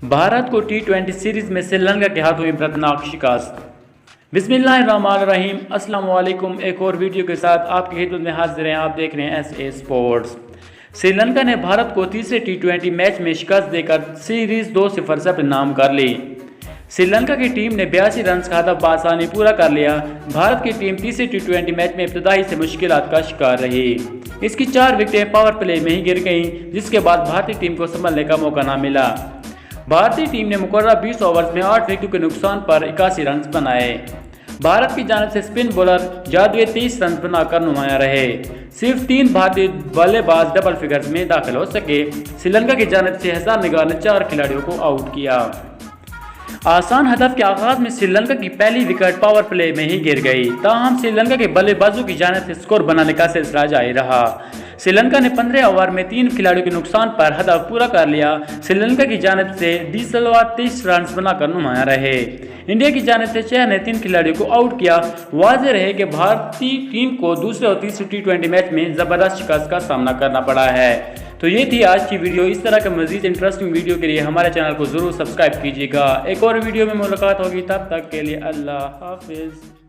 भारत को टी20 सीरीज में श्रीलंका के हाथों में दर्दनाक शिकस्त। बिस्मिल्लाहिर्रहमानिर्रहीम। अस्सलाम वालेकुम। एक और वीडियो के साथ आपकी खिदमत में हाजिर हैं। आप देख रहे हैं SA स्पोर्ट्स। श्रीलंका ने भारत को तीसरे टी20 मैच में शिकस्त देकर सीरीज 2-0 से अपने नाम कर ली। श्रीलंका की टीम ने 82 रन का हदफ बआसानी पूरा कर लिया। भारत की टीम तीसरे टी20 मैच में इब्तदाई से मुश्किलात का शिकार रही। इसकी 4 विकेटें पावर प्ले में ही गिर गईं, जिसके बाद भारतीय टीम को संभलने का मौका न मिला। भारतीय टीम ने मुकर्रर 20 ओवर्स में 8 विकेटों के नुकसान पर 81 रन बनाए। भारत की जानिब से स्पिन बॉलर जादुई 30 रन बनाकर नुमाया रहे। सिर्फ 3 भारतीय बल्लेबाज डबल फिगर्स में दाखिल हो सके। श्रीलंका की जानिब से हसन निगार ने 4 खिलाड़ियों को आउट किया। आसान हदफ के आगाज में श्रीलंका की पहली विकेट पावर प्ले में ही गिर गई। ताहम श्रीलंका के बल्लेबाजों की जानिब से स्कोर बनाने का सिलसिला जारी रहा। श्रीलंका ने 15 ओवर में 3 खिलाड़ियों के नुकसान पर हदफ पूरा कर लिया। श्रीलंका की जानिब से डीसलवार 30 रन बनाकर नुमाया रहे। इंडिया की जानिब से चेहर ने 3 खिलाड़ियों को आउट किया। वाज़ेह रहे कि भारतीय टीम को दूसरे और तीसरे टी20 मैच में जबरदस्त शिकस्त का सामना करना पड़ा है। तो ये थी आज की वीडियो। इस तरह के मजीद इंटरेस्टिंग वीडियो के लिए हमारे चैनल को ज़रूर सब्सक्राइब कीजिएगा। एक और वीडियो में मुलाकात होगी, तब तक के लिए अल्लाह हाफिज़।